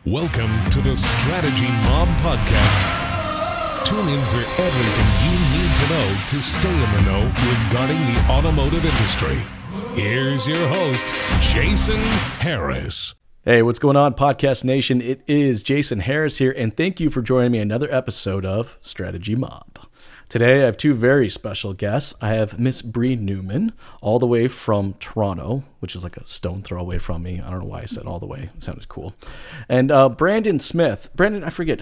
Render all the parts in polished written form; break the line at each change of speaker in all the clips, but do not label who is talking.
Welcome to the Strategy Mob Podcast. Tune in for everything you need to know to stay in the know regarding the automotive industry. Here's your host, Jason Harris.
Hey, what's going on, Podcast Nation? It is Jason Harris here, and thank you for joining me another episode of Strategy Mob. Today, I have two very special guests. I have Miss Bri Newman, all the way from Toronto, which is like a stone throw away from me. I don't know why I said all the way. It sounded cool. And Brandon Smith. Brandon, I forget,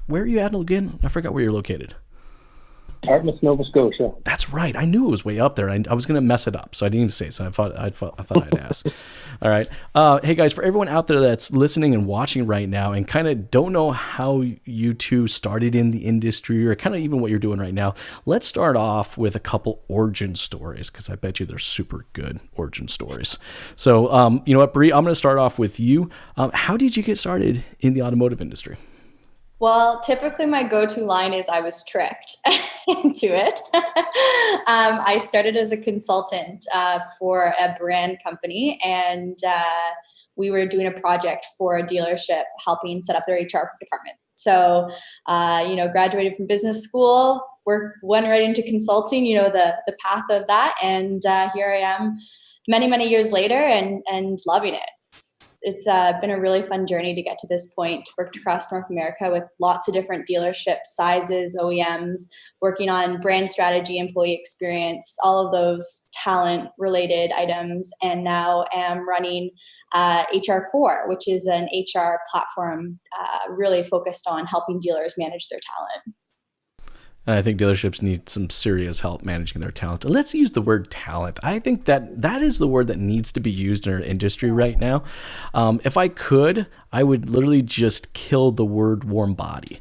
where are you at again? I forgot where you're located.
Dartmouth, Nova Scotia.
That's right. I knew it was way up there. I was going to mess it up, so I didn't even say it. So I thought I'd ask. All right. Hey, guys, for everyone out there that's listening and watching right now and kind of don't know how you two started in the industry or kind of even what you're doing right now, let's start off with a couple origin stories because I bet you they're super good origin stories. So, you know what, Bri, I'm going to start off with you. How did you get started in the automotive industry?
Well, typically my go-to line is I was tricked into it. I started as a consultant for a brand company, and we were doing a project for a dealership helping set up their HR department. So, graduated from business school, went right into consulting, the path of that. And here I am many, many years later and loving it. It's been a really fun journey to get to this point. Worked across North America with lots of different dealerships, sizes, OEMs, working on brand strategy, employee experience, all of those talent-related items, and now am running HR4, which is an HR platform really focused on helping dealers manage their talent.
And I think dealerships need some serious help managing their talent. Let's use the word talent. I think that is the word that needs to be used in our industry right now. If I could, I would literally just kill the word warm body.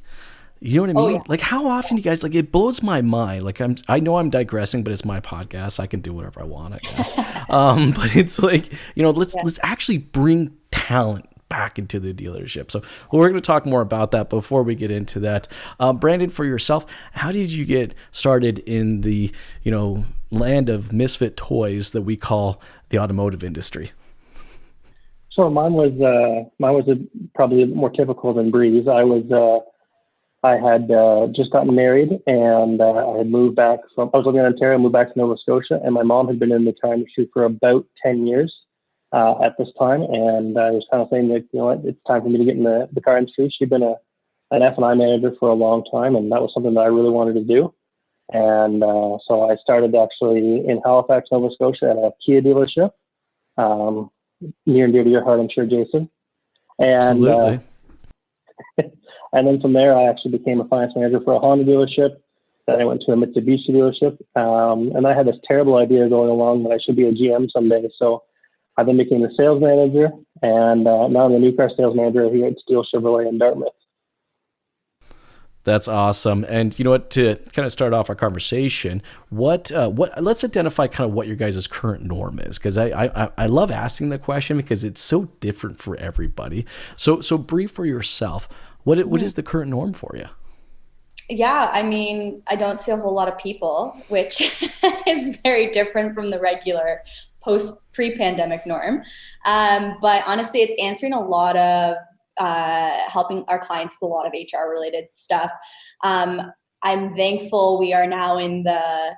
You know what I mean?
Oh, yeah.
Like, how often you guys, like, it blows my mind. Like, I know I'm digressing, but it's my podcast. I can do whatever I want, I guess. But it's like, let's actually bring talent back into the dealership. So we're going to talk more about that. Before we get into that, Brandon, for yourself, how did you get started in the land of misfit toys that we call the automotive industry?
So mine was probably more typical than Bri's. I had just gotten married, and I had moved back I was living in Ontario, moved back to Nova Scotia, and my mom had been in the car industry for about 10 years. At this time, and I was kind of saying that, it's time for me to get in the car industry. She'd been an F&I manager for a long time, and that was something that I really wanted to do. And so I started actually in Halifax, Nova Scotia at a Kia dealership, near and dear to your heart, I'm sure, Jason. And,
Absolutely.
And then from there, I actually became a finance manager for a Honda dealership. Then I went to a Mitsubishi dealership, and I had this terrible idea going along that I should be a GM someday. So I then became the sales manager, and now I'm the new car sales manager here at Steele Chevrolet in Dartmouth.
That's awesome. And you know what, to kind of start off our conversation, let's identify kind of what your guys' current norm is, because I love asking the question because it's so different for everybody. So Bri, for yourself, what is the current norm for you?
Yeah, I mean, I don't see a whole lot of people, which is very different from the regular pre-pandemic norm. But honestly, it's answering a lot of, helping our clients with a lot of HR related stuff. I'm thankful we are now in the,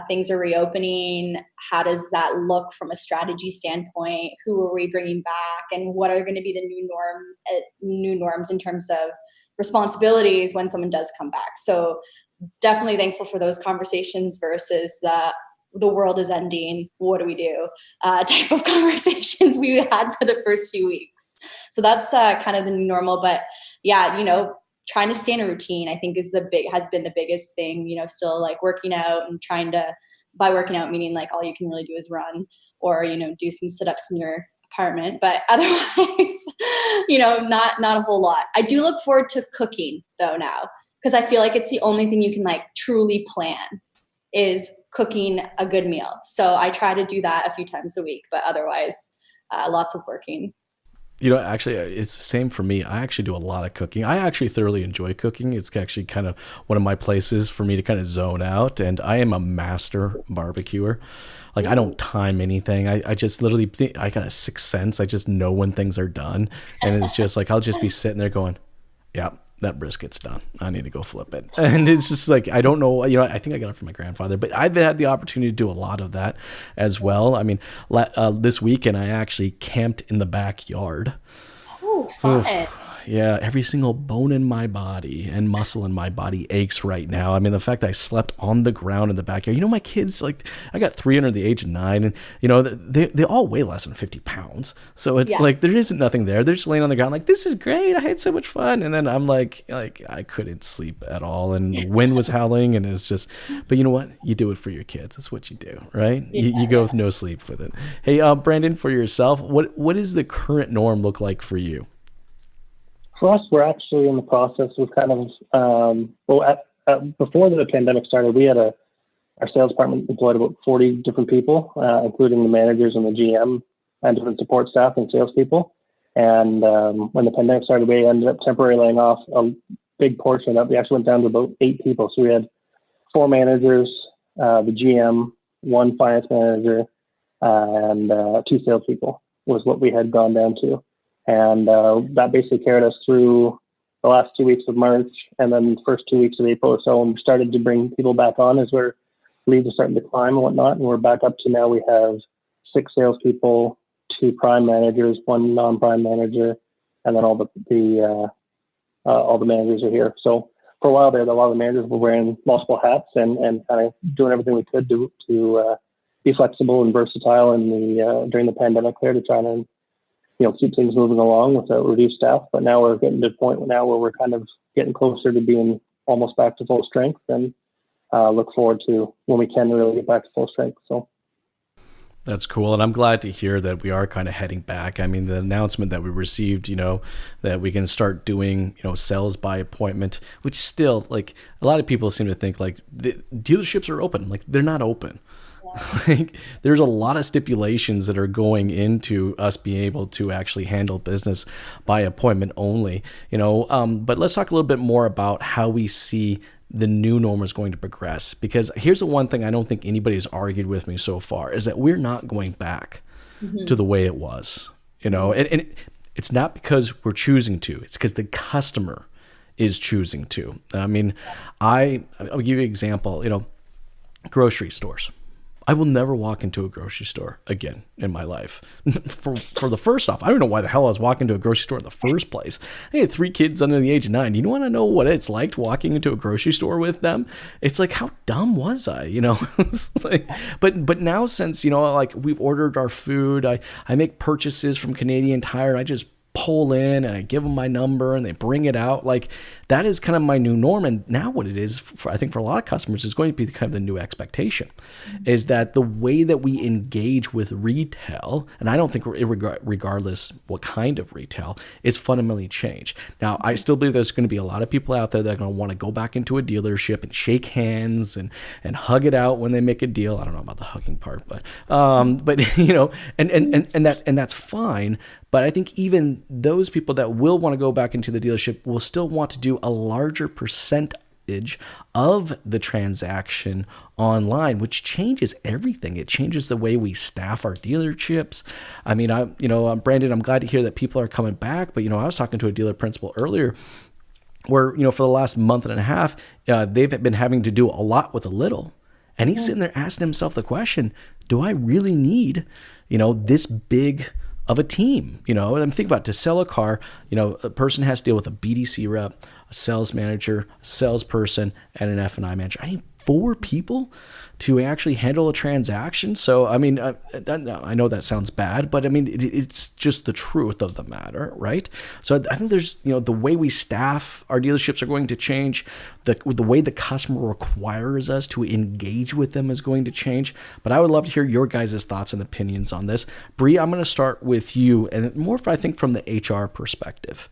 things are reopening. How does that look from a strategy standpoint? Who are we bringing back? And what are going to be the new norms in terms of responsibilities when someone does come back? So definitely thankful for those conversations versus the world is ending, what do we do? Type of conversations we had for the first few weeks. So that's kind of the new normal. But yeah, trying to stay in a routine, I think has been the biggest thing, still like working out and by working out, meaning like all you can really do is run or, do some sit-ups in your apartment. But otherwise, not a whole lot. I do look forward to cooking though now, because I feel like it's the only thing you can like truly plan is cooking a good meal. So I try to do that a few times a week, but otherwise lots of working.
Actually, it's the same for me. I actually do a lot of cooking. I actually thoroughly enjoy cooking. It's actually kind of one of my places for me to kind of zone out. And I am a master barbecuer. Like, I don't time anything. I just literally think I got a sixth sense. I just know when things are done. And it's just like, I'll just be sitting there going, yeah, that brisket's done. I need to go flip it. And it's just like, I don't know, I think I got it from my grandfather, but I've had the opportunity to do a lot of that as well. I mean, this weekend I actually camped in the backyard.
Oh, fun.
Yeah, every single bone in my body and muscle in my body aches right now. I mean, the fact that I slept on the ground in the backyard. My kids, like, I got 3 under the age of 9, and they all weigh less than 50 pounds. So it's like there isn't nothing there. They're just laying on the ground, like, this is great. I had so much fun. And then I'm like I couldn't sleep at all, and the wind was howling, and it's just. But you know what? You do it for your kids. That's what you do, right? You go with no sleep with it. Hey, Brandon, for yourself, what does the current norm look like for you?
For us, we're actually in the process of kind of, before the pandemic started, we had our sales department employed about 40 different people, including the managers and the GM and different support staff and salespeople. And when the pandemic started, we ended up temporarily laying off a big portion of that. We actually went down to about 8 people. So we had 4 managers, the GM, 1 finance manager, and 2 salespeople was what we had gone down to. And that basically carried us through the last 2 weeks of March and then the first 2 weeks of April or so. And we started to bring people back on as our leads are starting to climb and whatnot. And we're back up to now we have 6 salespeople, 2 prime managers, 1 non-prime manager, and then all the managers are here. So for a while there, a lot of the managers were wearing multiple hats and kind of doing everything we could to be flexible and versatile during the pandemic there to try to keep things moving along with a reduced staff. But now we're getting to the point now where we're kind of getting closer to being almost back to full strength, and look forward to when we can really get back to full strength. So
that's cool. And I'm glad to hear that we are kind of heading back. I mean, the announcement that we received, that we can start doing, sales by appointment, which still, like, a lot of people seem to think like the dealerships are open. Like, they're not open. Like, there's a lot of stipulations that are going into us being able to actually handle business by appointment only, but let's talk a little bit more about how we see the new norm is going to progress, because here's the one thing I don't think anybody has argued with me so far is that we're not going back to the way it was, and it's not because we're choosing to, it's because the customer is choosing to. I mean, I'll give you an example, grocery stores. I will never walk into a grocery store again in my life. For the first off, I don't know why the hell I was walking to a grocery store in the first place. I had 3 kids under the age of 9. You want to know what it's like walking into a grocery store with them? It's like, how dumb was I? It's like, but now since like we've ordered our food, I make purchases from Canadian Tire. I just pull in and I give them my number and they bring it out. Like, that is kind of my new norm. And now what it is, I think for a lot of customers, is going to be kind of the new expectation, is that the way that we engage with retail, and I don't think regardless what kind of retail, is fundamentally changed. Now, I still believe there's going to be a lot of people out there that are going to want to go back into a dealership and shake hands and hug it out when they make a deal. I don't know about the hugging part, but and that's fine. But I think even those people that will want to go back into the dealership will still want to do a larger percentage of the transaction online, which changes everything. It changes the way we staff our dealerships. I mean, Brandon, I'm glad to hear that people are coming back. But, I was talking to a dealer principal earlier where, for the last month and a half, they've been having to do a lot with a little. And he's sitting there asking himself the question, do I really need, this big of a team? I'm thinking about, to sell a car, a person has to deal with a BDC rep, a sales manager, a salesperson, and an F&I manager. I need 4 people to actually handle a transaction. So, I mean, I know that sounds bad, but I mean, it's just the truth of the matter, right? So I think there's, the way we staff our dealerships are going to change. The way the customer requires us to engage with them is going to change. But I would love to hear your guys' thoughts and opinions on this. Bri, I'm going to start with you, and more, I think, from the HR perspective.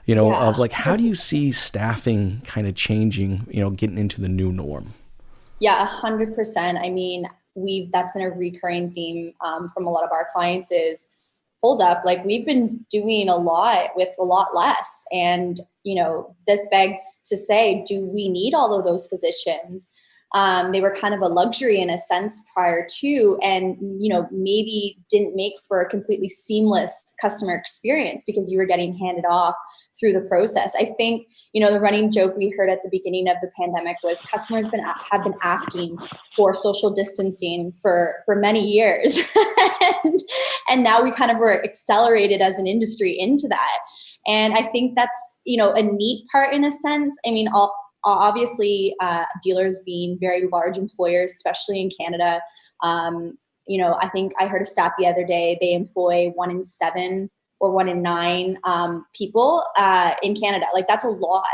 Of like, how do you see staffing kind of changing, getting into the new norm?
Yeah, 100%. I mean, that's been a recurring theme from a lot of our clients is hold up, like we've been doing a lot with a lot less. And, this begs to say, do we need all of those positions? They were kind of a luxury in a sense prior to, and, maybe didn't make for a completely seamless customer experience because you were getting handed off through the process. I think, the running joke we heard at the beginning of the pandemic was customers have been asking for social distancing for many years. and now we kind of were accelerated as an industry into that. And I think that's, a neat part in a sense. I mean, obviously, dealers being very large employers, especially in Canada, I think I heard a stat the other day, they employ 1 in 7 or 1 in 9 people in Canada. Like that's a lot.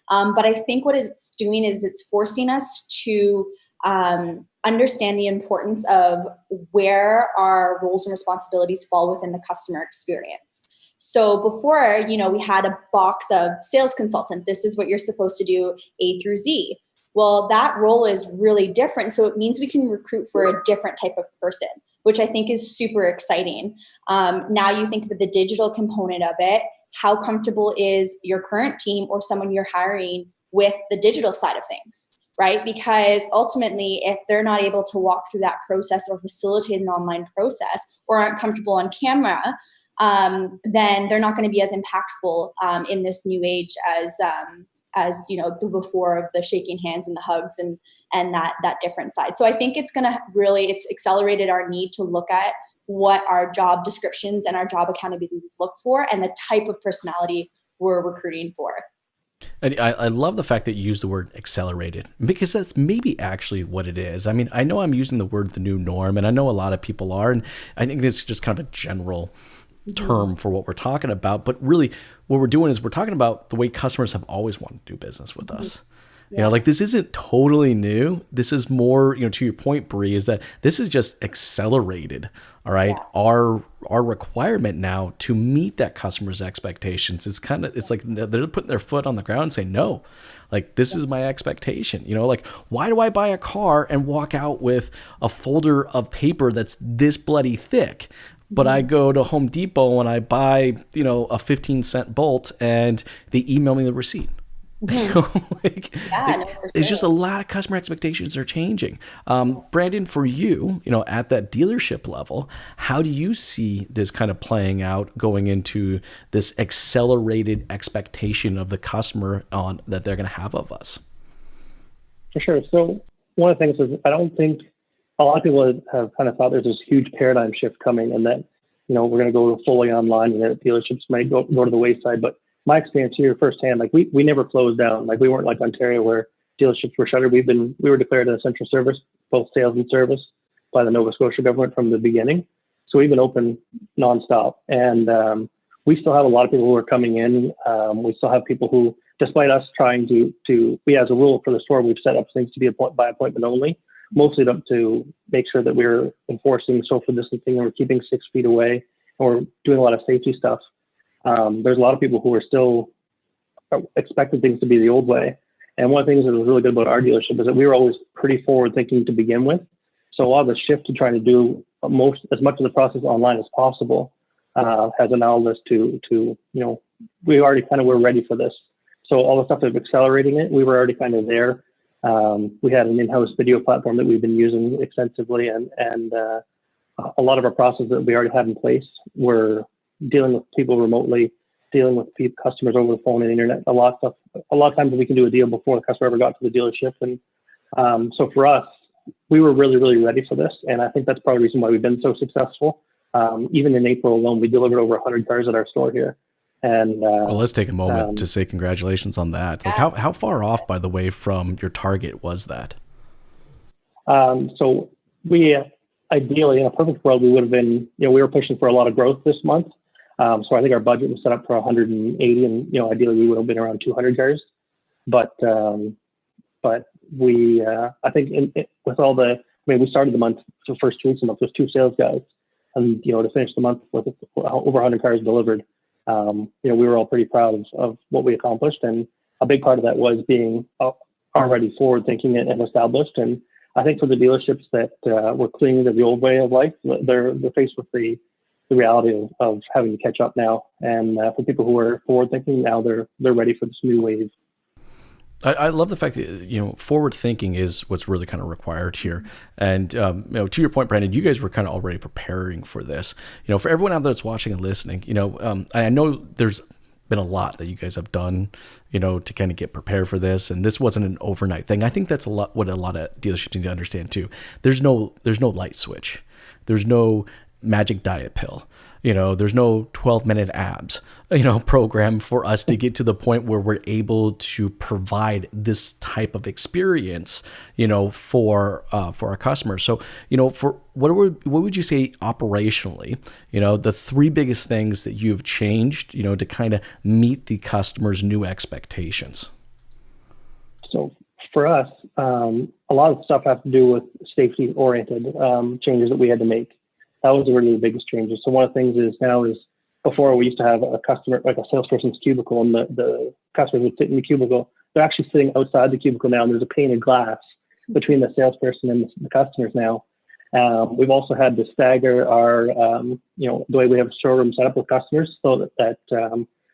But I think what it's doing is it's forcing us to understand the importance of where our roles and responsibilities fall within the customer experience. So before, we had a box of sales consultant. This is what you're supposed to do A through Z. Well, that role is really different. So it means we can recruit for a different type of person, which I think is super exciting. Now you think of the digital component of it. How comfortable is your current team or someone you're hiring with the digital side of things, right? Because ultimately, if they're not able to walk through that process or facilitate an online process or aren't comfortable on camera, then they're not going to be as impactful in this new age as the before of the shaking hands and the hugs and that different side. So I think it's accelerated our need to look at what our job descriptions and our job accountabilities look for and the type of personality we're recruiting for.
I love the fact that you use the word accelerated, because that's maybe actually what it is. I mean, I know I'm using the word the new norm, and I know a lot of people are, and I think it's just kind of a general term for what we're talking about. But really what we're doing is we're talking about the way customers have always wanted to do business with us. Yeah. Like this isn't totally new. This is more, to your point, Bri, is that this is just accelerated. All right. Yeah. Our requirement now to meet that customer's expectations. It's like they're putting their foot on the ground and saying, no, like this is my expectation. Like why do I buy a car and walk out with a folder of paper that's this bloody thick? But I go to Home Depot and I buy, a 15-cent bolt and they email me the receipt. It's just a lot of customer expectations are changing. Brandon, for you, at that dealership level, how do you see this kind of playing out going into this accelerated expectation of the customer that they're going to have of us?
For sure. So one of the things is I don't think a lot of people have kind of thought there's this huge paradigm shift coming and that, we're going to go fully online and that dealerships might go to the wayside. But my experience here firsthand, like we never closed down. Like we weren't like Ontario where dealerships were shuttered. We were declared an essential service, both sales and service, by the Nova Scotia government from the beginning. So we've been open nonstop. And we still have a lot of people who are coming in. We still have people who, despite us trying we as a rule for the store, we've set up things to be by appointment only. Mostly to make sure that we're enforcing social distancing and we're keeping 6 feet away and we're doing a lot of safety stuff. There's a lot of people who are still expecting things to be the old way. And one of the things that was really good about our dealership is that we were always pretty forward thinking to begin with. So a lot of the shift to trying to do as much of the process online as possible has allowed us to we already kind of were ready for this. So all the stuff that's accelerating it, we were already kind of there. We had an in-house video platform that we've been using extensively, and a lot of our processes that we already had in place were dealing with people remotely, dealing with customers over the phone and internet. A lot of times we can do a deal before the customer ever got to the dealership, and so for us, we were really, really ready for this, and I think that's probably the reason why we've been so successful. Even in April alone, we delivered over 100 cars at our store here. And
well, let's take a moment to say congratulations on that. Like how far off, by the way, from your target was that?
So we ideally, in a perfect world, we would have been, we were pushing for a lot of growth this month. So I think our budget was set up for 180, and ideally we would have been around 200 cars. But we, I think with all we started the month, the first 2 weeks of the month with 2 sales guys, and to finish the month with over 100 cars delivered. We were all pretty proud of what we accomplished, and a big part of that was being already forward thinking and established. And I think for the dealerships that were clinging to the old way of life, they're faced with the the reality of having to catch up now. And for people who are forward thinking now, they're ready for this new wave.
I love the fact that, forward thinking is what's really kind of required here. And, to your point, Brandon, you guys were kind of already preparing for this. For everyone out there that's watching and listening, I know there's been a lot that you guys have done, to kind of get prepared for this. And this wasn't an overnight thing. I think that's what a lot of dealerships need to understand too. There's no light switch. There's no magic diet pill. There's no 12-minute abs, program for us to get to the point where we're able to provide this type of experience, for our customers. So, for what would you say operationally, the three biggest things that you've changed, to kind of meet the customer's new expectations?
So for us, a lot of stuff has to do with safety-oriented changes that we had to make. That was really the biggest changes. So one of the things is before we used to have a customer, like a salesperson's cubicle, and the customers would sit in the cubicle. They're actually sitting outside the cubicle now, and there's a pane of glass between the salesperson and the customers now. We've also had to stagger our, the way we have a showroom set up with customers, so that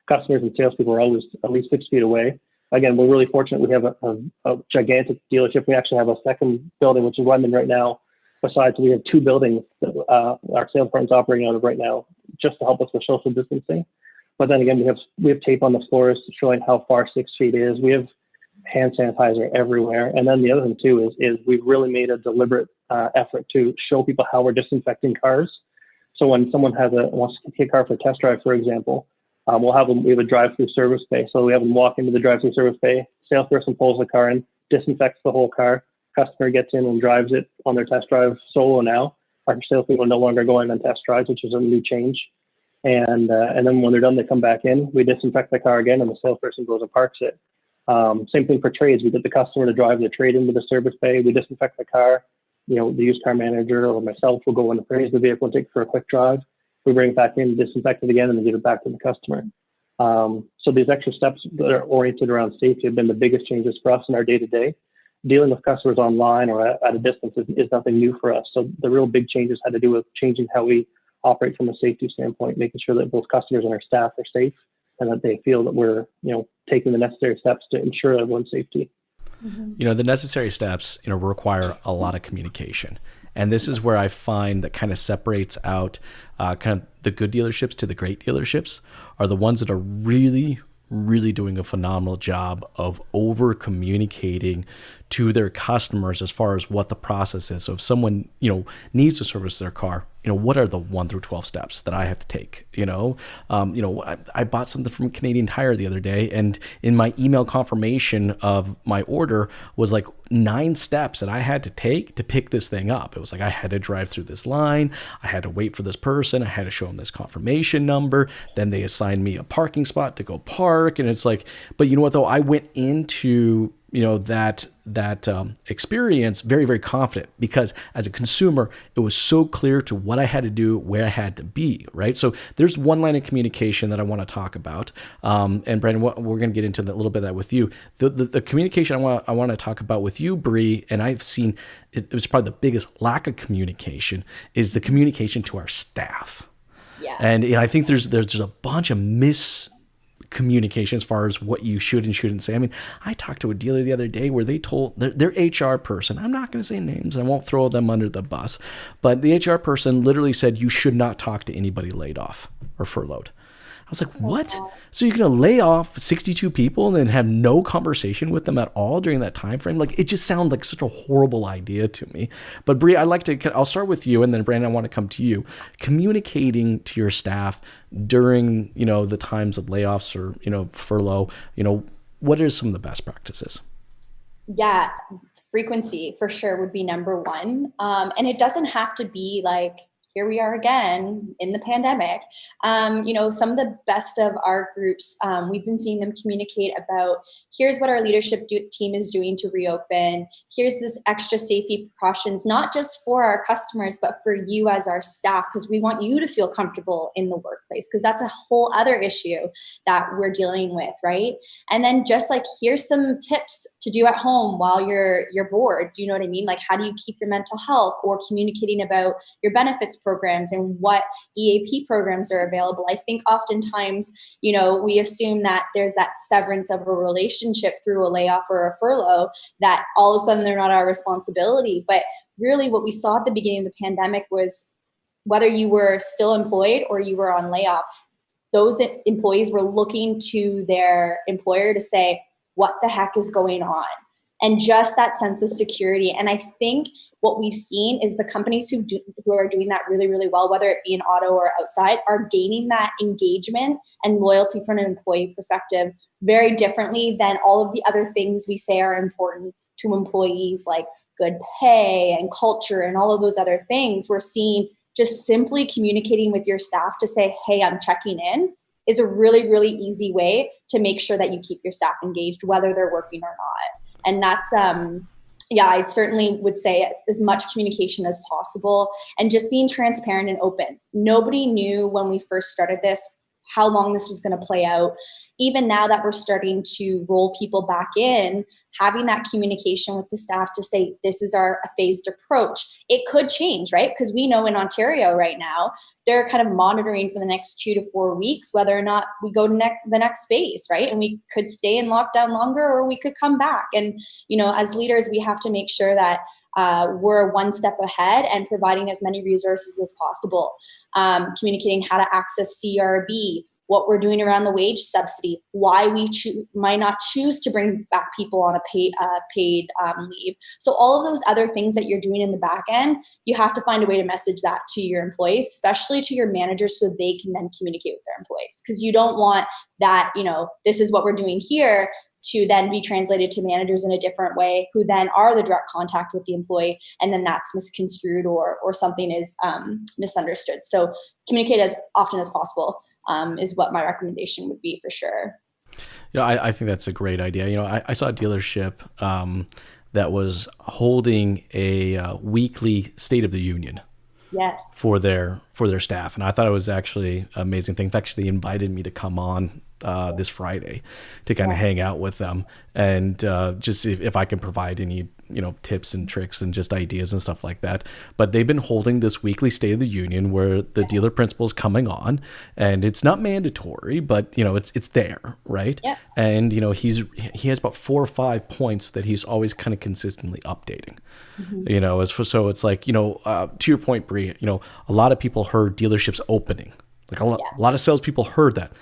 customers and salespeople are always at least 6 feet away. Again, we're really fortunate. We have a gigantic dealership. We actually have a second building, which is running right now. Besides, we have 2 buildings that our sales department's operating out of right now, just to help us with social distancing. But then again, we have tape on the floors showing how far 6 feet is. We have hand sanitizer everywhere. And then the other thing too is we've really made a deliberate effort to show people how we're disinfecting cars. So when someone wants to take a car for a test drive, for example, we have a drive-through service bay. So we have them walk into the drive-through service bay. Salesperson pulls the car in, disinfects the whole car. Customer gets in and drives it on their test drive solo now. Our salespeople are no longer going on test drives, which is a new change. And then when they're done, they come back in. We disinfect the car again, and the salesperson goes and parks it. Same thing for trades. We get the customer to drive the trade into the service bay. We disinfect the car. The used car manager or myself will go and appraise the vehicle and take it for a quick drive. We bring it back in, disinfect it again, and then give it back to the customer. So these extra steps that are oriented around safety have been the biggest changes for us in our day-to-day. Dealing with customers online or at a distance is nothing new for us. So the real big changes had to do with changing how we operate from a safety standpoint, making sure that both customers and our staff are safe and that they feel that we're, taking the necessary steps to ensure everyone's safety.
Mm-hmm. The necessary steps, require a lot of communication. And this is where I find that kind of separates out kind of the good dealerships to the great dealerships are the ones that are really, really doing a phenomenal job of over communicating to their customers as far as what the process is. So if someone, needs to service their car, what are the 1 through 12 steps that I have to take? I bought something from Canadian Tire the other day, and in my email confirmation of my order was like 9 steps that I had to take to pick this thing up. It was like I had to drive through this line, I had to wait for this person, I had to show them this confirmation number, then they assigned me a parking spot to go park, and it's like, but you know what though, I went into that experience very, very confident because as a consumer, it was so clear to what I had to do, where I had to be, right? So there's one line of communication that I want to talk about. And Brandon, we're going to get into a little bit of that with you. The communication I want to talk about with you, Bri, and I've seen it was probably the biggest lack of communication is the communication to our staff.
Yeah.
And I think there's a bunch of communication as far as what you should and shouldn't say. I mean, I talked to a dealer the other day where they told their HR person, I'm not going to say names, I won't throw them under the bus, but the HR person literally said you should not talk to anybody laid off or furloughed. I was like, what? So you're going to lay off 62 people and then have no conversation with them at all during that time frame? Like, it just sounded like such a horrible idea to me. But Bri, I'll start with you, and then Brandon, I want to come to you. Communicating to your staff during, the times of layoffs or, furlough, what are some of the best practices?
Yeah, frequency for sure would be number one. And it doesn't have to be like, here we are again in the pandemic. Some of the best of our groups, we've been seeing them communicate about here's what our leadership team is doing to reopen. Here's this extra safety precautions, not just for our customers, but for you as our staff, because we want you to feel comfortable in the workplace, because that's a whole other issue that we're dealing with, right? And then just like, here's some tips to do at home while you're bored. Do you know what I mean? Like, how do you keep your mental health, or communicating about your benefits benefits programs and what EAP programs are available. I think oftentimes, we assume that there's that severance of a relationship through a layoff or a furlough, that all of a sudden they're not our responsibility. But really what we saw at the beginning of the pandemic was whether you were still employed or you were on layoff, those employees were looking to their employer to say, what the heck is going on? And just that sense of security. And I think what we've seen is the companies who are doing that really, really well, whether it be in auto or outside, are gaining that engagement and loyalty from an employee perspective very differently than all of the other things we say are important to employees, like good pay and culture and all of those other things. We're seeing just simply communicating with your staff to say, hey, I'm checking in, is a really, really easy way to make sure that you keep your staff engaged, whether they're working or not. And that's, I certainly would say as much communication as possible and just being transparent and open. Nobody knew when we first started this how long this was going to play out. Even now that we're starting to roll people back in, having that communication with the staff to say, this is our phased approach. It could change, right? Because we know in Ontario right now, they're kind of monitoring for the next 2 to 4 weeks, whether or not we go to the next phase, right? And we could stay in lockdown longer or we could come back. And, as leaders, we have to make sure that we're one step ahead and providing as many resources as possible, communicating how to access CRB, what we're doing around the wage subsidy, why we might not choose to bring back people on a paid leave. So all of those other things that you're doing in the back end, you have to find a way to message that to your employees, especially to your managers, so they can then communicate with their employees. Because you don't want that, this is what we're doing here, to then be translated to managers in a different way, who then are the direct contact with the employee, and then that's misconstrued or something is misunderstood. So communicate as often as possible is what my recommendation would be for sure.
I think that's a great idea. I saw a dealership that was holding a weekly State of the Union.
Yes.
For their staff, and I thought it was actually an amazing thing. In fact, they invited me to come on this Friday to kind of hang out with them and just see if I can provide any tips and tricks and just ideas and stuff like that. But they've been holding this weekly State of the Union where the dealer principal is coming on, and it's not mandatory, but it's there, right? Yeah. And he has about 4 or 5 points that he's always kind of consistently updating. Mm-hmm. So it's like to your point, Bri, a lot of people heard dealerships opening, like a lot of salespeople heard that.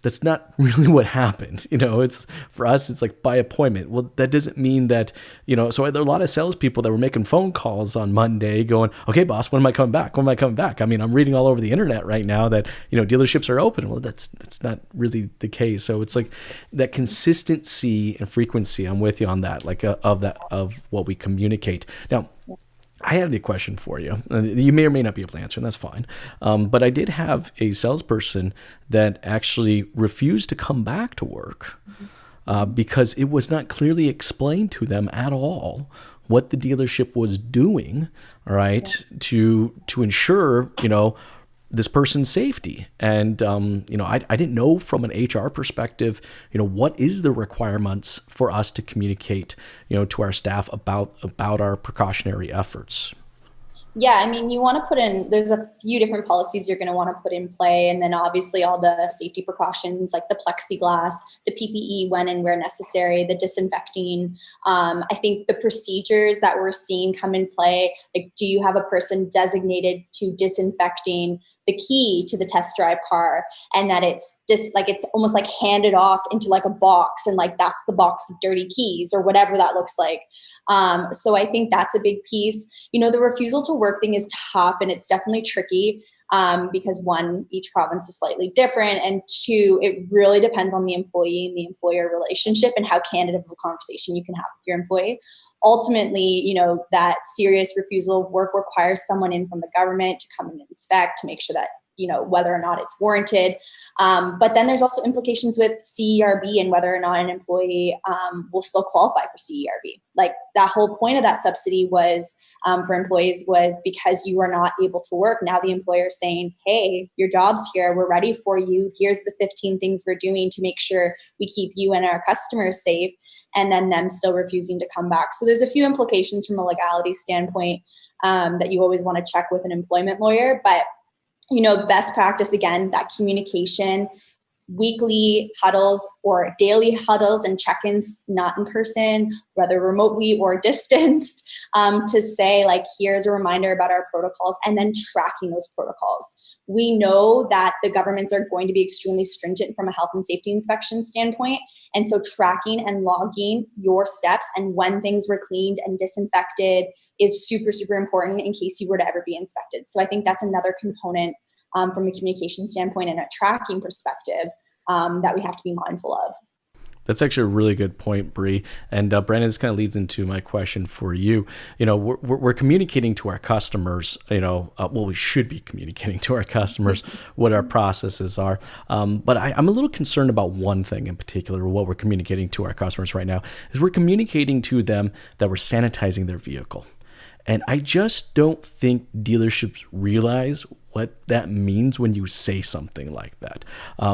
That's not really what happened. It's for us, it's like by appointment. Well, that doesn't mean that, so there are a lot of salespeople that were making phone calls on Monday going, okay, boss, when am I coming back? When am I coming back? I mean, I'm reading all over the internet right now that, dealerships are open. Well, that's not really the case. So it's like that consistency and frequency. I'm with you on that, like of what we communicate. Now, I had a question for you. You may or may not be able to answer, and that's fine. But I did have a salesperson that actually refused to come back to work because it was not clearly explained to them at all what the dealership was doing, all right, to ensure, this person's safety. And, I didn't know from an HR perspective, what is the requirements for us to communicate, to our staff about our precautionary efforts.
Yeah, I mean, you want to put in, there's a few different policies you're going to want to put in play. And then obviously all the safety precautions like the plexiglass, the PPE when and where necessary, the disinfecting. I think the procedures that we're seeing come in play, like do you have a person designated to disinfecting the key to the test drive car, and that it's just like, it's almost like handed off into like a box, and like that's the box of dirty keys or whatever that looks like. So I think that's a big piece. The refusal to work thing is tough, and it's definitely tricky because one, each province is slightly different, and two, it really depends on the employee and the employer relationship and how candid of a conversation you can have with your employee. Ultimately, that serious refusal of work requires someone in from the government to come and inspect, to make sure that whether or not it's warranted. But then there's also implications with CERB and whether or not an employee will still qualify for CERB. Like that whole point of that subsidy was for employees was because you are not able to work. Now the employer is saying, hey, your job's here. We're ready for you. Here's the 15 things we're doing to make sure we keep you and our customers safe. And then them still refusing to come back. So there's a few implications from a legality standpoint that you always want to check with an employment lawyer. But best practice, again, that communication, weekly huddles or daily huddles and check-ins, not in person, whether remotely or distanced, to say like, here's a reminder about our protocols, and then tracking those protocols. We know that the governments are going to be extremely stringent from a health and safety inspection standpoint. And so tracking and logging your steps and when things were cleaned and disinfected is super, super important in case you were to ever be inspected. So I think that's another component from a communication standpoint and a tracking perspective that we have to be mindful of.
That's actually a really good point, Bri. And Brandon, this kind of leads into my question for you. We're communicating to our customers, we should be communicating to our customers what our processes are. But I'm a little concerned about one thing in particular, what we're communicating to our customers right now, is we're communicating to them that we're sanitizing their vehicle. And I just don't think dealerships realize what that means when you say something like that.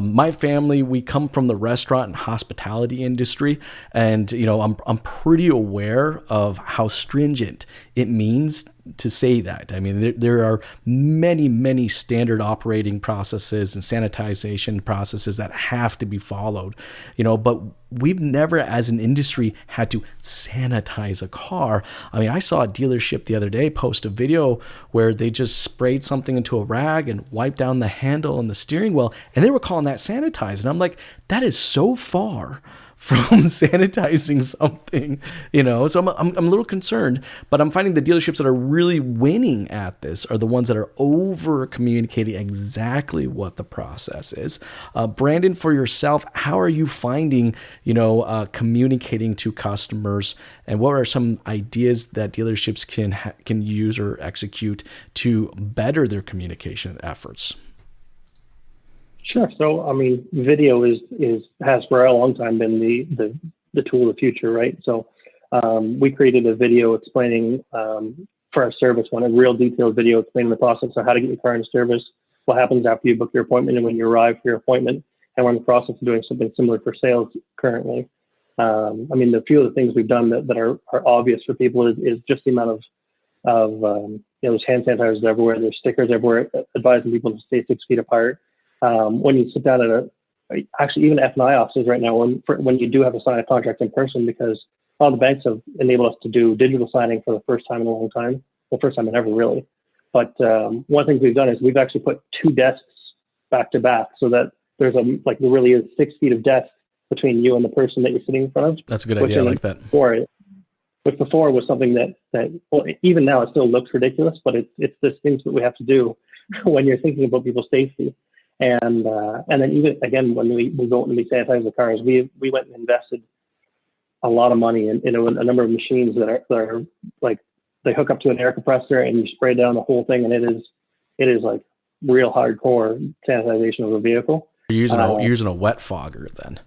My family, we come from the restaurant and hospitality industry, and I'm pretty aware of how stringent it means to say that. I mean, there are many, many standard operating processes and sanitization processes that have to be followed, but we've never as an industry had to sanitize a car. I mean, I saw a dealership the other day post a video where they just sprayed something into a rag and wiped down the handle and the steering wheel, and they were calling that sanitized. And I'm like, that is so far from sanitizing something, So I'm a little concerned, but I'm finding the dealerships that are really winning at this are the ones that are over communicating exactly what the process is. Brandon, for yourself, how are you finding, communicating to customers, and what are some ideas that dealerships can use or execute to better their communication efforts?
Sure. So, I mean, video has for a long time been the tool of the future, right? So, we created a video explaining for our service one, a real detailed video explaining the process of how to get your car in service, what happens after you book your appointment, and when you arrive for your appointment, and we're in the process of doing something similar for sales currently. I mean, the few of the things we've done that are obvious for people is just the amount of there's hand sanitizers everywhere, there's stickers everywhere advising people to stay 6 feet apart. When you sit down at actually even F&I offices right now, when you do have to sign a contract in person, because a lot of the banks have enabled us to do digital signing for the first time in a long time, the first time in ever really. But one of the things we've done is we've actually put 2 desks back to back so that there really is 6 feet of desk between you and the person that you're sitting in front of.
That's a good idea. I like that.
Which before was something that well, even now it still looks ridiculous, but it's this things that we have to do when you're thinking about people's safety. And then even again, when we go and we sanitize the cars, we went and invested a lot of money in a number of machines that are like they hook up to an air compressor and you spray down the whole thing, and it is like real hardcore sanitization of a vehicle.
You're using a wet fogger then.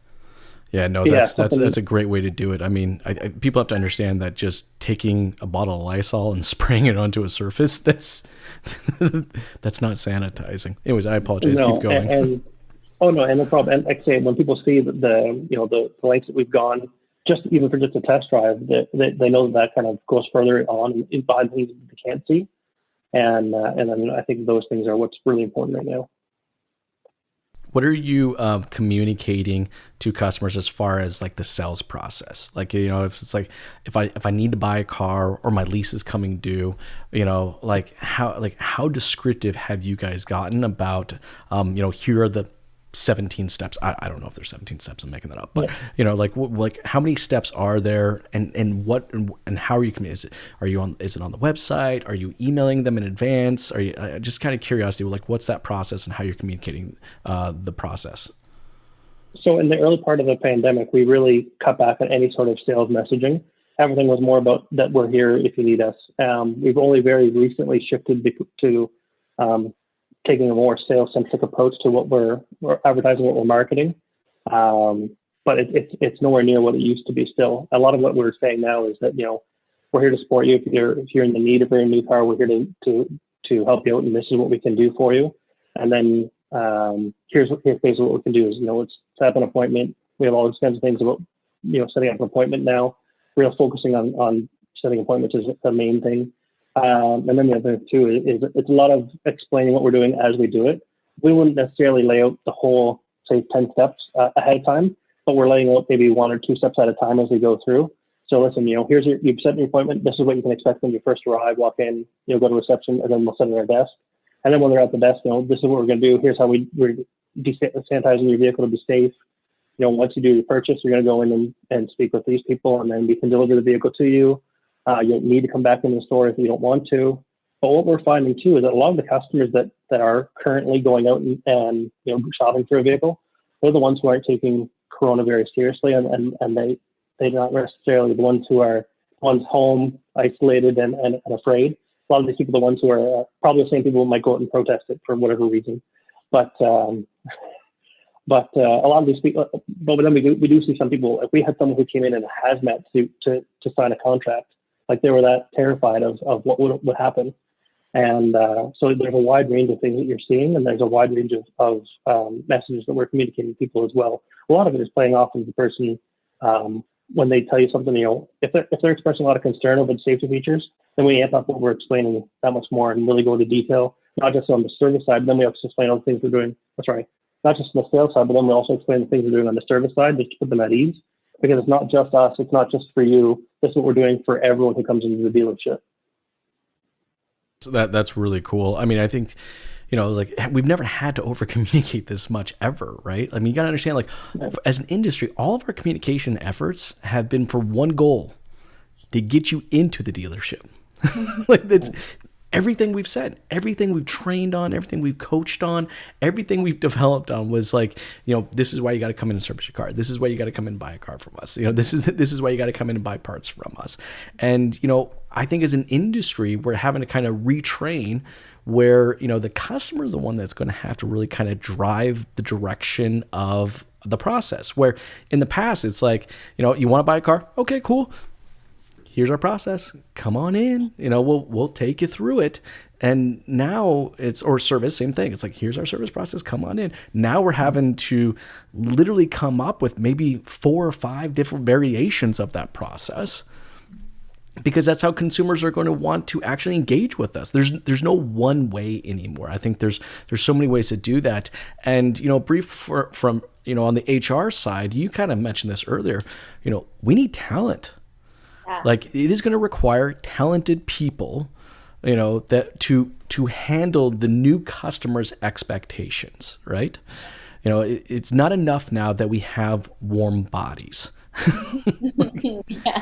Yeah, no, that's a great way to do it. I mean, people have to understand that just taking a bottle of Lysol and spraying it onto a surface, that's not sanitizing. Anyways, I apologize.
No,
keep going.
And no problem. And like I say, when people see the lengths that we've gone, just even for just a test drive, they know that kind of goes further on behind things that they can't see. And then I think those things are what's really important right now.
What are you communicating to customers as far as like the sales process? Like, if it's like, if I need to buy a car or my lease is coming due, how descriptive have you guys gotten about, here are the 17 steps. I don't know if there's 17 steps. I'm making that up, but how many steps are there, and what and how are you communicating? Is it on the website? Are you emailing them in advance? Are you just kind of curiosity, like what's that process and how you're communicating the process?
So in the early part of the pandemic, we really cut back on any sort of sales messaging. Everything was more about that we're here if you need us. We've only very recently shifted to taking a more sales-centric approach to what we're advertising, what we're marketing. But it's nowhere near what it used to be still. A lot of what we're saying now is that, we're here to support you. If you're in the need of a new car, we're here to help you out, and this is what we can do for you. And then here's basically what we can do is, let's set up an appointment. We have all these kinds of things about, setting up an appointment now. Real focusing on setting appointments is the main thing. And then the other thing too is it's a lot of explaining what we're doing as we do it. We wouldn't necessarily lay out the whole, say, 10 steps ahead of time, but we're laying out maybe 1 or 2 steps at a time as we go through. So listen, you've set your appointment. This is what you can expect when you first arrive, walk in, go to reception, and then we'll sit at our desk. And then when they're at the desk, this is what we're going to do. Here's how we're sanitizing your vehicle to be safe. Once you do your purchase, you're going to go in and speak with these people, and then we can deliver the vehicle to you. You don't need to come back into the store if you don't want to. But what we're finding too is that a lot of the customers that are currently going out and shopping for a vehicle, they're the ones who aren't taking Corona very seriously, and they're not necessarily the ones who are home, isolated, and afraid. A lot of these people are the ones who are probably the same people who might go out and protest it for whatever reason. But a lot of these people, but then we do see some people. If we had someone who came in a hazmat suit to sign a contract, like they were that terrified of what would happen. And so there's a wide range of things that you're seeing, and there's a wide range of messages that we're communicating to people as well. A lot of it is playing off of the person when they tell you something. If they're expressing a lot of concern over the safety features, then we amp up what we're explaining that much more and really go into detail, not just on the service side, but then we also explain all the things we're doing. Not just on the sales side, but then we also explain the things we're doing on the service side, just to put them at ease. Because it's not just us, it's not just for you. This is what we're doing for everyone who comes into the dealership.
So that's really cool. I mean, I think, we've never had to over communicate this much ever, right? I mean, you got to understand, as an industry, all of our communication efforts have been for one goal: to get you into the dealership. That's everything we've said, everything we've trained on, everything we've coached on, everything we've developed on was this is why you got to come in and service your car. This is why you got to come in and buy a car from us. This is why you got to come in and buy parts from us. And, I think as an industry, we're having to kind of retrain where, the customer is the one that's going to have to really kind of drive the direction of the process. Where in the past, it's you want to buy a car? Okay, cool. Here's our process. Come on in. We'll take you through it. And now or service, same thing. It's here's our service process. Come on in. Now we're having to literally come up with maybe 4 or 5 different variations of that process, because that's how consumers are going to want to actually engage with us. There's no one way anymore. I think there's so many ways to do that. And brief from on the HR side, you kind of mentioned this earlier. We need talent. Yeah. It is going to require talented people, that to handle the new customer's expectations, right? It's not enough now that we have warm bodies.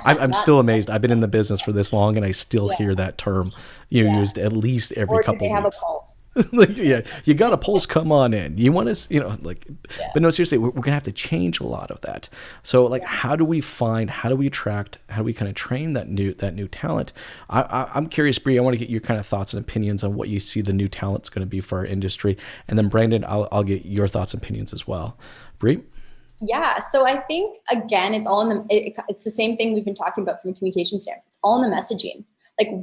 I'm still amazed. I've been in the business for this long, and I still hear that term used at least every couple of weeks. Or do they have a pulse? You got a pulse. Come on in. You want to, But no, seriously, we're gonna have to change a lot of that. So, how do we attract, how do we kind of train that new talent? I'm curious, Bri. I want to get your kind of thoughts and opinions on what you see the new talent's going to be for our industry, and then Brandon, I'll get your thoughts and opinions as well. Bri?
Yeah. So I think, again, it's all in it's the same thing we've been talking about from a communication standpoint. It's all in the messaging.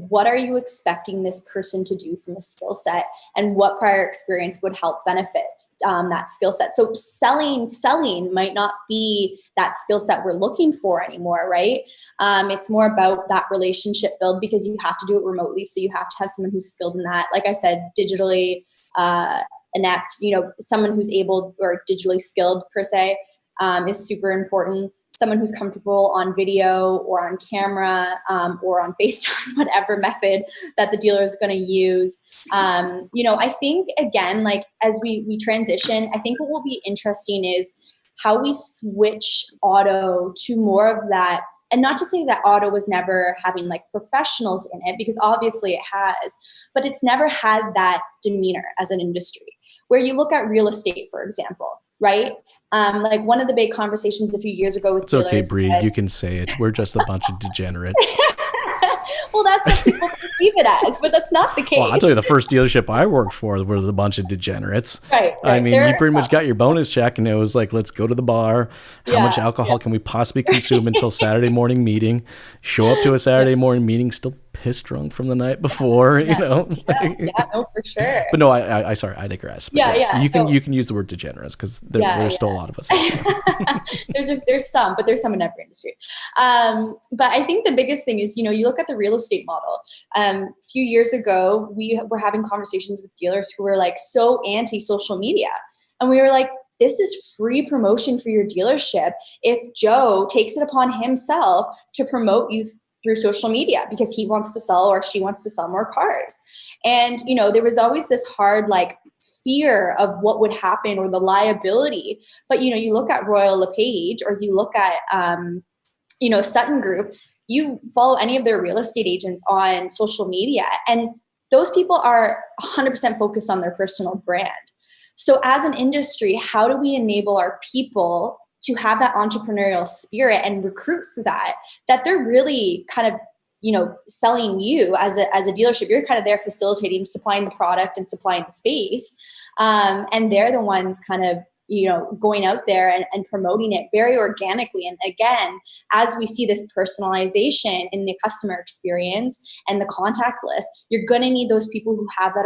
What are you expecting this person to do from a skill set, and what prior experience would help benefit that skill set? So selling might not be that skill set we're looking for anymore, right? It's more about that relationship build, because you have to do it remotely. So you have to have someone who's skilled in that. Like I said, digitally inept, someone who's able or digitally skilled per se, is super important. Someone who's comfortable on video or on camera or on FaceTime, whatever method that the dealer is going to use. I think, again, as we transition, I think what will be interesting is how we switch auto to more of that. And not to say that auto was never having professionals in it, because obviously it has, but it's never had that demeanor as an industry. Where you look at real estate, for example, right? One of the big conversations a few years ago with dealers.
It's okay, Bri, you can say it. We're just a bunch of degenerates.
Well, that's what people perceive it as, but that's not the case.
Well, I'll tell you, the first dealership I worked for was a bunch of degenerates.
Right.
I mean, you pretty much got your bonus check, and it was like, let's go to the bar. How much alcohol can we possibly consume until Saturday morning meeting? Show up to a Saturday morning meeting still pissed drunk from the night before, you know.
No, for sure.
But no, I sorry, I digress. But you can use the word degenerates because there's still a lot of us out there.
there's some in every industry. But I think the biggest thing is, you look at the real estate model. A few years ago, we were having conversations with dealers who were like so anti social media, and we were like, this is free promotion for your dealership if Joe takes it upon himself to promote you through social media because he wants to sell or she wants to sell more cars. And, there was always this hard, like, fear of what would happen or the liability. But, you look at Royal LePage or you look at, Sutton Group, you follow any of their real estate agents on social media, and those people are 100% focused on their personal brand. So as an industry, how do we enable our people to have that entrepreneurial spirit and recruit for that they're really kind of, selling you as a dealership? You're kind of there facilitating, supplying the product and supplying the space. And they're the ones kind of, going out there and promoting it very organically. And again, as we see this personalization in the customer experience and the contact list, you're going to need those people who have that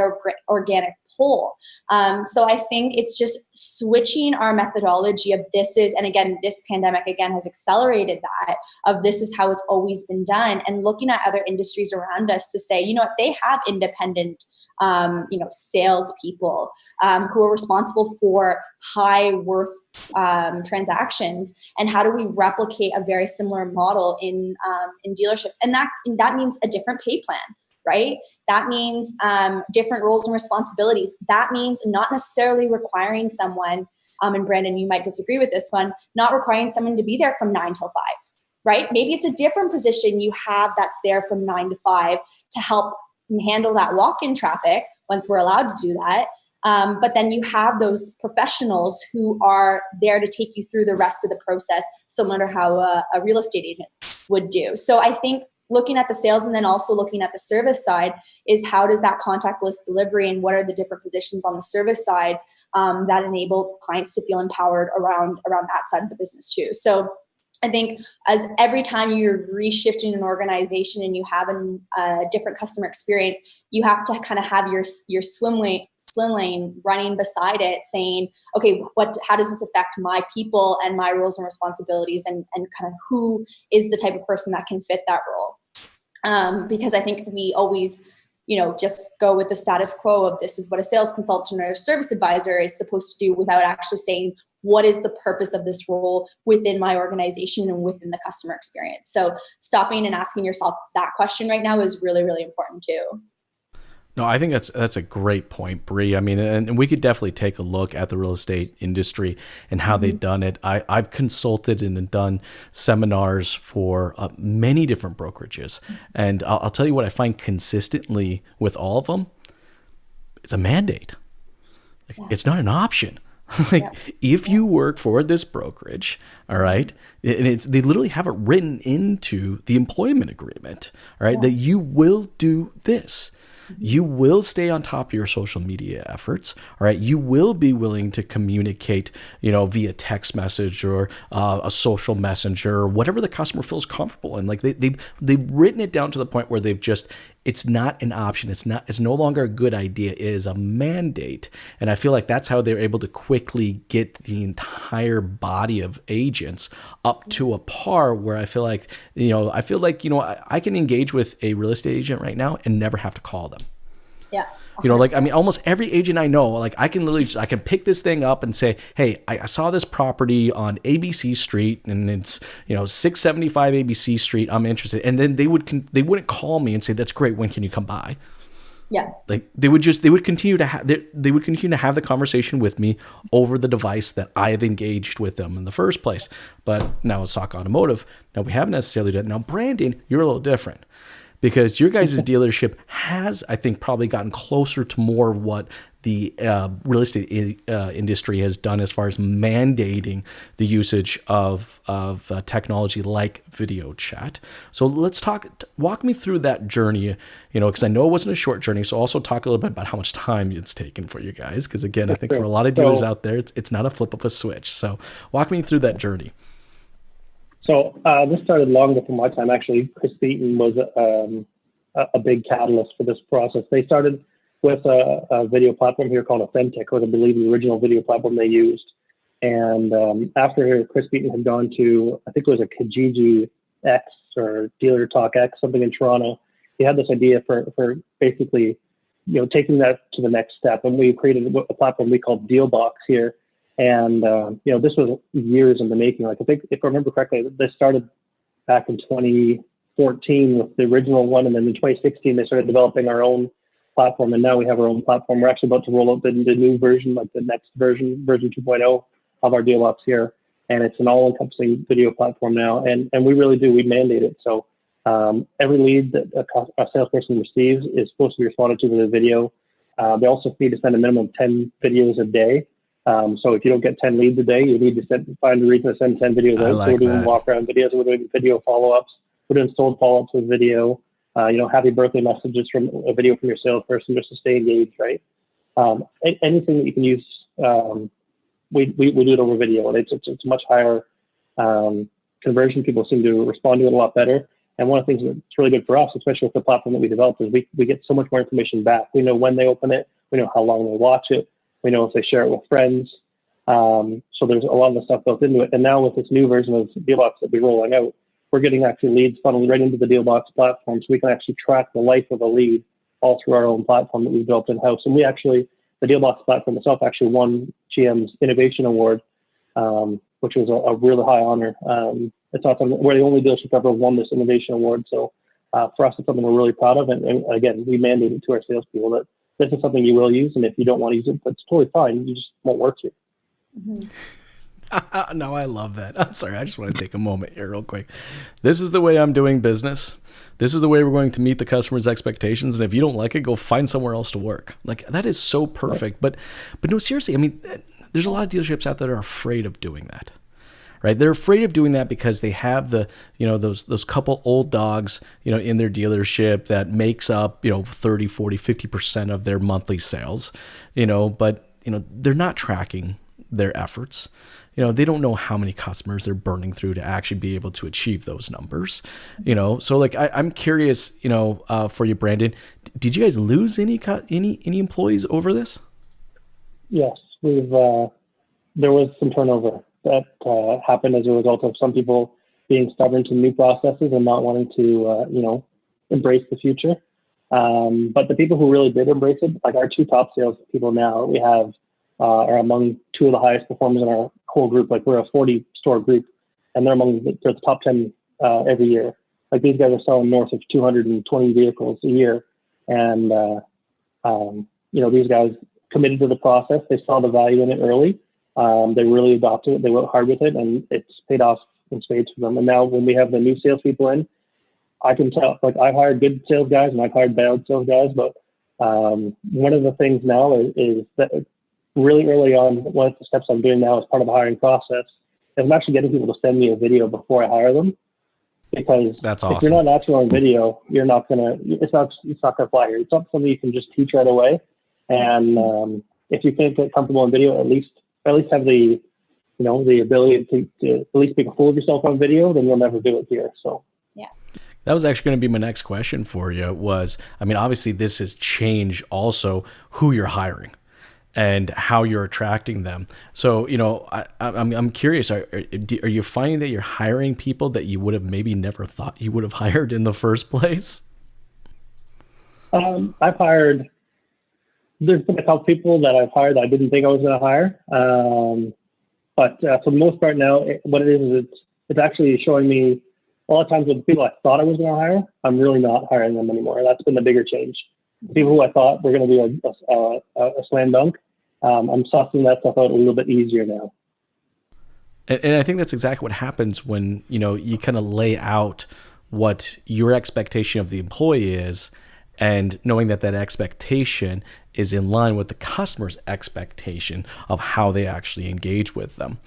organic pull. So I think it's just switching our methodology of and again, this pandemic again has accelerated that, of this is how it's always been done, and looking at other industries around us to say, they have independent salespeople who are responsible for high worth transactions, and how do we replicate a very similar model in dealerships? And that means a different pay plan, right? That means different roles and responsibilities. That means not necessarily requiring someone, and Brandon, you might disagree with this one, not requiring someone to be there from 9 till 5. Right? Maybe it's a different position you have that's there from 9 to 5 to help handle that walk-in traffic once we're allowed to do that. But then you have those professionals who are there to take you through the rest of the process, similar to how a real estate agent would do. So I think looking at the sales and then also looking at the service side is, how does that contactless delivery and what are the different positions on the service side that enable clients to feel empowered around that side of the business too. So I think as every time you're reshifting an organization and you have a different customer experience, you have to kind of have your swim lane running beside it, saying, okay, how does this affect my people and my roles and responsibilities, and kind of who is the type of person that can fit that role? Because I think we always, just go with the status quo of this is what a sales consultant or a service advisor is supposed to do, without actually saying, what is the purpose of this role within my organization and within the customer experience? So stopping and asking yourself that question right now is really, really important too.
No, I think that's a great point, Bri. I mean, and we could definitely take a look at the real estate industry and how they've done it. I've consulted and done seminars for many different brokerages. And I'll tell you what I find consistently with all of them. It's a mandate. It's not an option. If you work for this brokerage, all right, and they literally have it written into the employment agreement, all right, that you will do this. You will stay on top of your social media efforts. All right. You will be willing to communicate, via text message or a social messenger or whatever the customer feels comfortable in. Like they've written it down to the point where it's not an option. It's no longer a good idea. It is a mandate. And I feel like that's how they're able to quickly get the entire body of agents up to a par where I feel like, I can engage with a real estate agent right now and never have to call them.
Yeah.
Almost every agent I know, I can pick this thing up and say, hey, I saw this property on ABC Street and it's, 675 ABC Street. I'm interested. And then they wouldn't call me and say, that's great. When can you come by?
Yeah.
They would continue to have the conversation with me over the device that I have engaged with them in the first place. But now it's Sock Automotive. Now we haven't necessarily done it. Now, Brandon, you're a little different. Because your guys' dealership has, I think, probably gotten closer to more what the real estate industry has done as far as mandating the usage of technology like video chat. So let's walk me through that journey, because I know it wasn't a short journey. So also talk a little bit about how much time it's taken for you guys. Because again, I think for a lot of dealers out there, it's not a flip of a switch. So walk me through that journey.
So this started long before my time. Actually, Chris Beaton was a big catalyst for this process. They started with a video platform here called Authentic, or I believe the original video platform they used. And after Chris Beaton had gone to, I think it was a Kijiji X or Dealer Talk X, something in Toronto, he had this idea for basically, taking that to the next step. And we created a platform we called Dealbox here. And, this was years in the making. Like, I think, if I remember correctly, this started back in 2014 with the original one. And then in 2016, they started developing our own platform. And now we have our own platform. We're actually about to roll out the new version, like the next version 2.0 of our Dealbox here. And it's an all-encompassing video platform now. And we really do, we mandate it. So every lead that a salesperson receives is supposed to be responded to with a video. They also need to send a minimum of 10 videos a day. So if you don't get 10 leads a day, you need to find a reason to send 10 videos out.
Like
so we're doing walk-around videos, we're doing video follow-ups, we're doing sold follow-ups with video, happy birthday messages from a video from your salesperson just to stay engaged, right? Anything that you can use, we do it over video, and it's a much higher conversion. People seem to respond to it a lot better. And one of the things that's really good for us, especially with the platform that we developed, is we get so much more information back. We know when they open it, we know how long they watch it, we know if they share it with friends. So there's a lot of the stuff built into it. And now with this new version of Dealbox that we're rolling out, we're getting actually leads funneled right into the Dealbox platform, so we can actually track the life of a lead all through our own platform that we've built in-house. And the Dealbox platform itself actually won GM's Innovation Award, which was a really high honor. It's not something, we're the only dealership ever won this Innovation Award. So for us, it's something we're really proud of. And again, we mandate it to our salespeople that this is something you will use. And if you don't want to use it, that's totally fine. You just won't work here.
Mm-hmm. No, I love that. I'm sorry. I just want to take a moment here real quick. This is the way I'm doing business. This is the way we're going to meet the customer's expectations. And if you don't like it, go find somewhere else to work. Like, that is so perfect. But no, seriously, I mean, there's a lot of dealerships out there that are afraid of doing that. Right? They're afraid of doing that because they have those couple old dogs, in their dealership that makes up, 30, 40, 50% of their monthly sales, but, they're not tracking their efforts. They don't know how many customers they're burning through to actually be able to achieve those numbers, So like, I'm curious, for you, Brandon, did you guys lose any employees over this?
Yes, there was some turnover that happened as a result of some people being stubborn to new processes and not wanting to, embrace the future. But the people who really did embrace it, like our two top sales people now, we have are among two of the highest performers in our whole group. Like, we're a 40 store group, and they're the top 10 every year. Like, these guys are selling north of 220 vehicles a year, and these guys committed to the process. They saw the value in it early. They really adopted it. They worked hard with it, and it's paid off in spades for them. And now when we have the new salespeople in, I can tell, like, I've hired good sales guys and I've hired bad sales guys, but one of the things now is that really early on, one of the steps I'm doing now as part of the hiring process is I'm actually getting people to send me a video before I hire them. Because
that's awesome.
If you're not natural on video, it's not gonna fly here. It's not something you can just teach right away. And if you can't get comfortable on video, at least have the ability to at least make a fool of yourself on video, then you'll never do it here. So
yeah.
That was actually going to be my next question for you was, I mean, obviously this has changed also who you're hiring and how you're attracting them. So, I'm curious, are you finding that you're hiring people that you would have maybe never thought you would have hired in the first place?
There's been a couple people that I've hired that I didn't think I was going to hire. But for the most part now, what it is it's actually showing me a lot of times with the people I thought I was going to hire, I'm really not hiring them anymore. That's been the bigger change. People who I thought were going to be a slam dunk, I'm sussing that stuff out a little bit easier now.
And I think that's exactly what happens when, you kind of lay out what your expectation of the employee is, and knowing that expectation is in line with the customer's expectation of how they actually engage with them.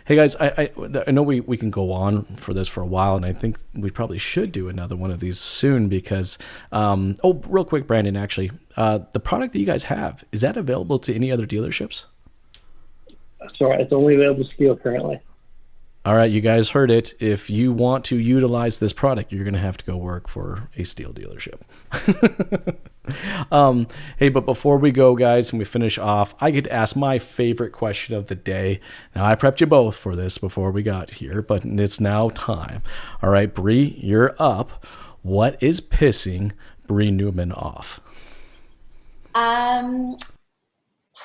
Hey guys, I know we can go on for this for a while, and I think we probably should do another one of these soon because, real quick, Brandon, actually, the product that you guys have, is that available to any other dealerships?
Sorry, it's only available to Steele currently.
All right, you guys heard it. If you want to utilize this product, you're going to have to go work for a Steele dealership. Hey, but before we go, guys, and we finish off, I get to ask my favorite question of the day. Now, I prepped you both for this before we got here, but it's now time. All right, Bri, you're up. What is pissing Bri Newman off?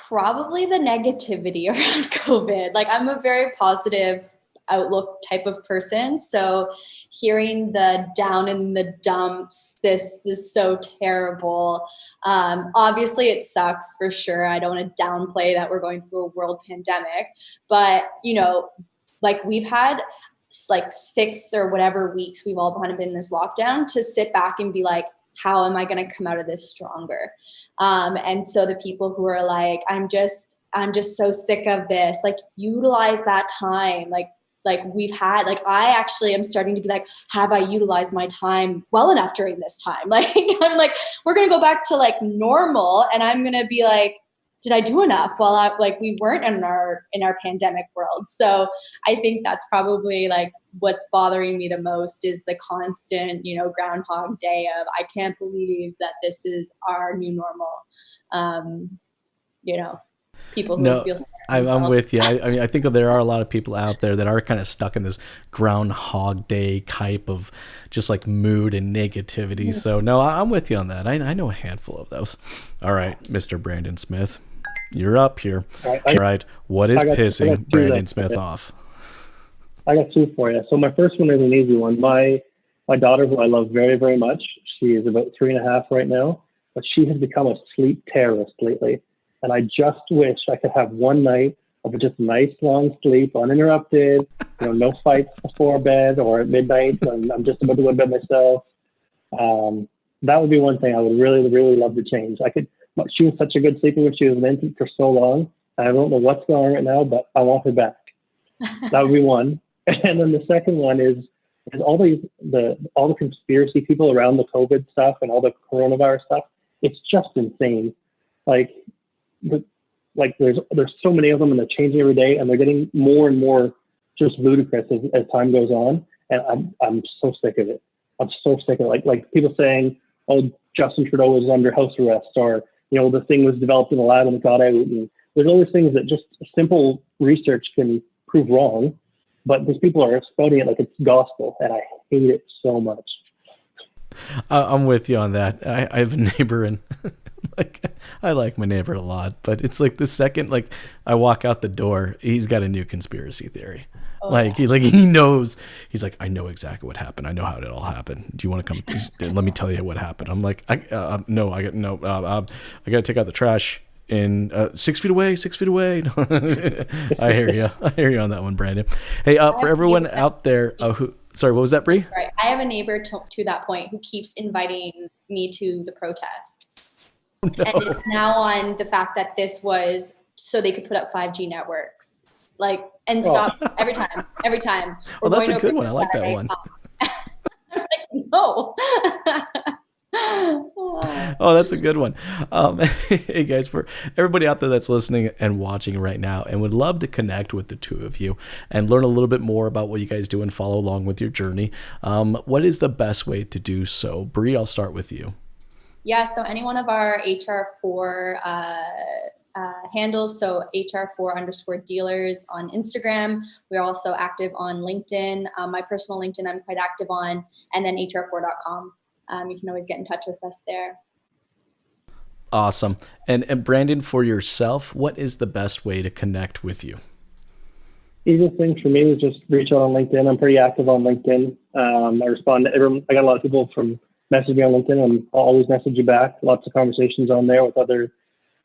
Probably the negativity around COVID. Like, I'm a very positive outlook type of person. So hearing the down in the dumps, this is so terrible. Obviously it sucks for sure. I don't want to downplay that we're going through a world pandemic, but like we've had like 6 or whatever weeks we've all kind of been in this lockdown to sit back and be like, how am I going to come out of this stronger? And so the people who are like, I'm just so sick of this, like utilize that time. Like we've had, like, I actually am starting to be like, have I utilized my time well enough during this time? Like, I'm like, we're going to go back to like normal. And I'm going to be like, did I do enough while we weren't in our pandemic world? So I think that's probably like what's bothering me the most is the constant, Groundhog Day of, I can't believe that this is our new normal. People who feel sorry.
I'm with you. I mean, I think there are a lot of people out there that are kind of stuck in this Groundhog Day type of just like mood and negativity. Mm-hmm. So no, I'm with you on that. I know a handful of those. All right, Mr. Brandon Smith, you're up here. All right. What is pissing Brandon Smith off?
I got 2 for you. So my first one is an easy one. My daughter, who I love very, very much, she is about 3.5 right now, but she has become a sleep terrorist lately. And I just wish I could have one night of just nice long sleep, uninterrupted, no fights before bed or at midnight when I'm just about to go to bed myself. That would be one thing I would really, really love to change. She was such a good sleeper when she was an infant for so long. I don't know what's going on right now, but I want her back. That would be one. And then the second one is all the conspiracy people around the COVID stuff and all the coronavirus stuff. It's just insane. Like there's so many of them and they're changing every day and they're getting more and more just ludicrous as time goes on. And I'm so sick of it. I'm so sick of it. Like people saying, oh, Justin Trudeau was under house arrest, or, the thing was developed in a lab and it got out. And there's all these things that just simple research can prove wrong, but these people are spouting it like it's gospel, and I hate it so much.
I'm with you on that. I have a neighbor, and I like my neighbor a lot, but it's like the second I walk out the door, he's got a new conspiracy theory. He knows. He's like, I know exactly what happened. I know how it all happened. Do you want to come? Let me tell you what happened. I'm like, no. I got to take out the trash in 6 feet away. 6 feet away. I hear you. I hear you on that one, Brandon. Hey, for everyone out there sorry, what was that, Bri?
Right. I have a neighbor to that point who keeps inviting me to the protests. No. And it's now on the fact that this was so they could put up 5G networks. And stop every time.
Well, that's a good one. I like that one.
I'm like, no.
Oh, that's a good one. Hey guys, for everybody out there that's listening and watching right now and would love to connect with the two of you and learn a little bit more about what you guys do and follow along with your journey, what is the best way to do so? Bri, I'll start with you.
Yeah, so any one of our HR4 handles, so HR4 _dealers on Instagram. We're also active on LinkedIn. My personal LinkedIn I'm quite active on, and then HR4.com. You can always get in touch with us there.
Awesome. And Brandon, for yourself, what is the best way to connect with you?
Easiest thing for me is just reach out on LinkedIn. I'm pretty active on LinkedIn. I respond to everyone. I got a lot of people from messaging me on LinkedIn, and I'll always message you back. Lots of conversations on there with other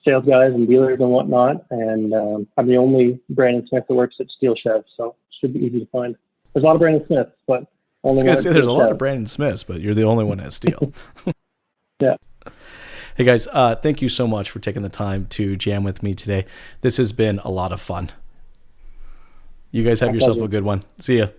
sales guys and dealers and whatnot. And I'm the only Brandon Smith that works at Steele Chev, so it should be easy to find. There's a lot of Brandon Smiths, but only one.
There's a lot of Brandon Smiths, but you're the only one at Steele.
Yeah.
Hey guys, thank you so much for taking the time to jam with me today. This has been a lot of fun. You guys have yourself a good one. See ya.